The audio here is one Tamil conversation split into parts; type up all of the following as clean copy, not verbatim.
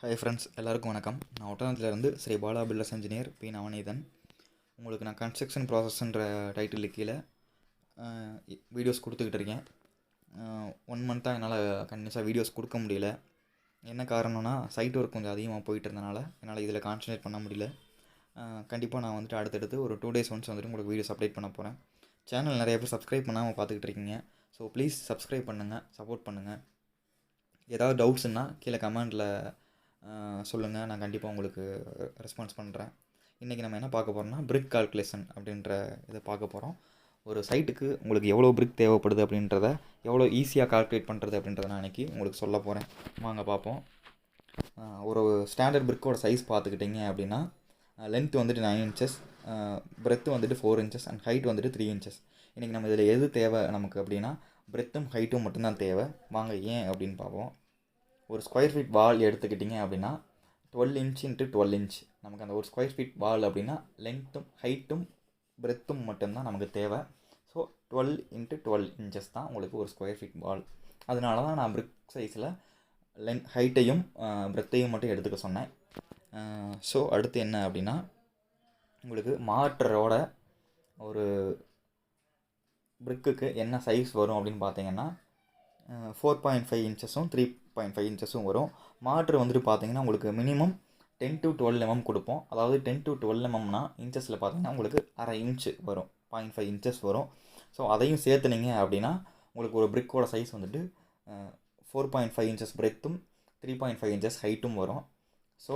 ஹாய் ஃப்ரெண்ட்ஸ், எல்லாருக்கும் வணக்கம். நான் ஒட்டனத்துலேருந்து Sri Bala builders engineer P Navaneethan. உங்களுக்கு நான் கன்ஸ்ட்ரக்ஷன் ப்ராசஸ்ன்ற டைட்டில் கீழே வீடியோஸ் கொடுத்துக்கிட்டு இருக்கேன். 1 மந்த்தாக என்னால் கண்டினியூஸாக வீடியோஸ் கொடுக்க முடியல. என்ன காரணம்னா சைட் ஒர்க் கொஞ்சம் அதிகமாக போயிட்டு இருந்தனால என்னால் இதில் கான்சன்ட்ரேட் பண்ண முடியல. கண்டிப்பாக நான் வந்துட்டு அடுத்தடுத்து ஒரு 2 days ஒன்ஸ் வந்துட்டு உங்களுக்கு வீடியோஸ் அப்டேட் பண்ண போகிறேன். சேனல் நிறைய பேர் சப்ஸ்கிரைப் பண்ணாமல் பார்த்துக்கிட்டு இருக்கீங்க. ஸோ ப்ளீஸ் சப்ஸ்கிரைப் பண்ணுங்கள், சப்போர்ட் பண்ணுங்கள். ஏதாவது டவுட்ஸுன்னா கீழே கமெண்டில் சொல்லுங்கள், நான் கண்டிப்பாக உங்களுக்கு ரெஸ்பான்ஸ் பண்ணுறேன். இன்றைக்கி நம்ம என்ன பார்க்க போகிறோம்னா பிரிக் கால்குலேஷன் அப்படின்ற இதை பார்க்க போகிறோம். ஒரு சைட்டுக்கு உங்களுக்கு எவ்வளோ பிரிக் தேவைப்படுது அப்படின்றத எவ்வளோ ஈஸியாக கால்குலேட் பண்ணுறது அப்படின்றத நான் இன்றைக்கி உங்களுக்கு சொல்ல போகிறேன். வாங்க பார்ப்போம். ஒரு ஸ்டாண்டர்ட் பிரிக்கோட சைஸ் பார்த்துக்கிட்டிங்க அப்படின்னா லென்த் வந்துட்டு 9 inches, பிரெத்து வந்துட்டு 4 inches அண்ட் ஹைட் வந்துட்டு 3 inches. இன்றைக்கி நம்ம இதில் எது தேவை நமக்கு அப்படின்னா பிரெத்தும் ஹைட்டும் மட்டும்தான் தேவை. வாங்க ஏன் அப்படின்னு பார்ப்போம். ஒரு ஸ்கொயர் ஃபீட் வால் எடுத்துக்கிட்டிங்க அப்படின்னா 12 inch × 12 inch. நமக்கு அந்த ஒரு ஸ்கொயர் ஃபீட் வால் அப்படின்னா லென்த்தும் ஹைட்டும் பிரெத்தும் மட்டும்தான் நமக்கு தேவை. ஸோ 12 × 12 inches தான் உங்களுக்கு ஒரு ஸ்கொயர் ஃபீட் வால். அதனால தான் நான் பிரிக் சைஸில் ஹைட்டையும் பிரெத்தையும் மட்டும் எடுத்துக்க சொன்னேன். ஸோ அடுத்து என்ன அப்படின்னா உங்களுக்கு மார்ட்டரோட ஒரு பிரிக்குக்கு என்ன சைஸ் வரும் அப்படின்னு பார்த்தீங்கன்னா 4.5 inches-உம் 3.5 inches-உம் வரும். மாட்ரு வந்துட்டு பார்த்தீங்கன்னா உங்களுக்கு மினிமம் 10 to 12 mm கொடுப்போம். அதாவது 10 to 12 mmனா இன்ச்சஸில் பார்த்தீங்கன்னா உங்களுக்கு அரை இன்ச்சு வரும், 0.5 inches வரும். ஸோ அதையும் சேர்த்துனீங்க அப்படின்னா உங்களுக்கு ஒரு பிரிக்கோட சைஸ் வந்துட்டு 4.5 inches பிரெத்தும் 3.5 inches ஹைட்டும் வரும். ஸோ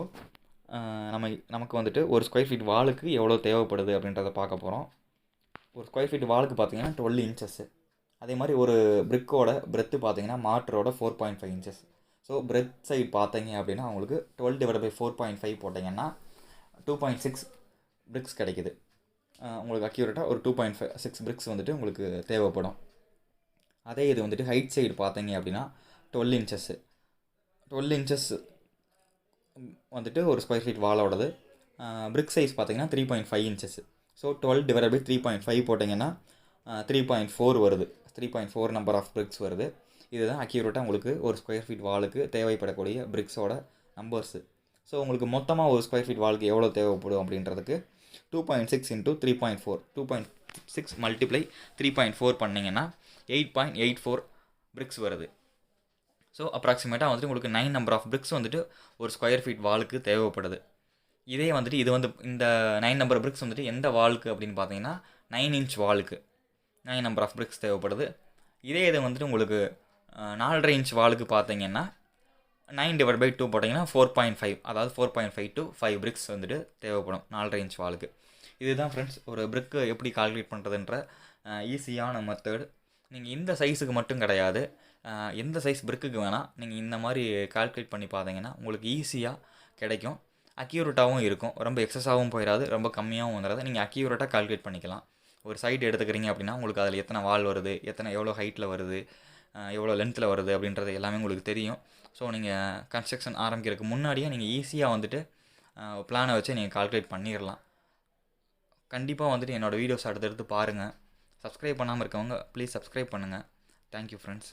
நமக்கு வந்துட்டு ஒரு ஸ்கொயர் ஃபீட் வாலுக்கு எவ்வளோ தேவைப்படுது அப்படின்றத பார்க்க போகிறோம். ஒரு ஸ்கொயர் ஃபீட் வாலுக்கு பார்த்தீங்கன்னா 12 inches. அதே மாதிரி ஒரு பிரிக்கோட பிரெத்து பார்த்தீங்கன்னா மாட்டரோட 4.5 inches. ஸோ பிரெத் சைடு பார்த்தீங்க அப்படின்னா உங்களுக்கு 12/4.5 போட்டிங்கன்னா 2.6 பிரிக்ஸ் கிடைக்குது. உங்களுக்கு அக்யூரேட்டாக ஒரு 2.6 பிரிக்ஸ் வந்துட்டு உங்களுக்கு தேவைப்படும். அதே இது வந்துட்டு ஹைட் சைடு பார்த்தீங்க அப்படின்னா 12 inches. 12 inches வந்துட்டு ஒரு ஸ்கொயர் ஃபீட் வாலோடது. பிரிக் சைஸ் பார்த்தீங்கன்னா 3.5 inches. ஸோ 12/3.5 போட்டிங்கன்னா 3.4 வருது. 3.4 நம்பர் ஆஃப் பிரிக்ஸ் வருது. இதுதான் அக்யூரேட்டாக உங்களுக்கு ஒரு ஸ்கொயர் ஃபீட் வாலுக்கு தேவைப்படக்கூடிய பிரிக்ஸோட நம்பர்ஸு. ஸோ உங்களுக்கு மொத்தமாக ஒரு ஸ்கொயர் ஃபீட் வாலுக்கு எவ்வளோ தேவைப்படும் அப்படின்றதுக்கு 2.6 × 3.4, 2.6 × 3.4 பண்ணிங்கன்னா 8.84 பிரிக்ஸ் வருது. ஸோ அப்ராக்சிமேட்டாக வந்துட்டு உங்களுக்கு 9 நம்பர் ஆஃப் பிரிக்ஸ் வந்துட்டு ஒரு ஸ்கொயர் ஃபீட் வாலுக்கு தேவைப்படுது. இதே வந்துட்டு இது வந்து இந்த 9 நம்பர் பிரிக்ஸ் வந்துட்டு எந்த வாலுக்கு அப்படின்னு பார்த்தீங்கன்னா 9 inch வாலுக்கு 9 நம்பர் ஆஃப் பிரிக்ஸ் தேவைப்படுது. இதே இது வந்துட்டு உங்களுக்கு 4.5 inch வாலுக்கு பார்த்தீங்கன்னா 9/2 போட்டிங்கன்னா 4.5, அதாவது 4.5 to 5 பிரிக்ஸ் வந்துட்டு தேவைப்படும் 4.5 inch வாலுக்கு. இதுதான் ஃப்ரெண்ட்ஸ் ஒரு பிரிக்கு எப்படி கால்குலேட் பண்ணுறதுன்ற ஈஸியான மெத்தட். நீங்கள் இந்த சைஸுக்கு மட்டும் கிடையாது, எந்த சைஸ் பிரிக்குக்கு வேணால் நீங்கள் இந்த மாதிரி கால்குலேட் பண்ணி பார்த்தீங்கன்னா உங்களுக்கு ஈஸியாக கிடைக்கும். அக்யூரேட்டாகவும் இருக்கும், ரொம்ப எக்ஸஸாகவும் போயிடாது, ரொம்ப கம்மியாகவும் வந்துடாது. நீங்கள் அக்யூரேட்டாக கால்குலேட் பண்ணிக்கலாம். ஒரு சைட் எடுத்துக்கிறீங்க அப்படின்னா உங்களுக்கு அதில் எத்தனை வால் வருது, எவ்வளோ ஹைட்டில் வருது, எவ்வளோ லென்த்தில் வருது அப்படின்றது எல்லாமே உங்களுக்கு தெரியும். ஸோ நீங்கள் கன்ஸ்ட்ரக்ஷன் ஆரம்பிக்கிறதுக்கு முன்னாடியே நீங்கள் ஈஸியாக வந்துட்டு பிளானை வச்சு நீங்கள் கால்குலேட் பண்ணிடலாம். கண்டிப்பாக வந்துட்டு என்னோடய வீடியோஸ் அடுத்தடுத்து பாருங்கள். சப்ஸ்கிரைப் பண்ணாமல் இருக்கவங்க ப்ளீஸ் சப்ஸ்கிரைப் பண்ணுங்கள். Thank you friends.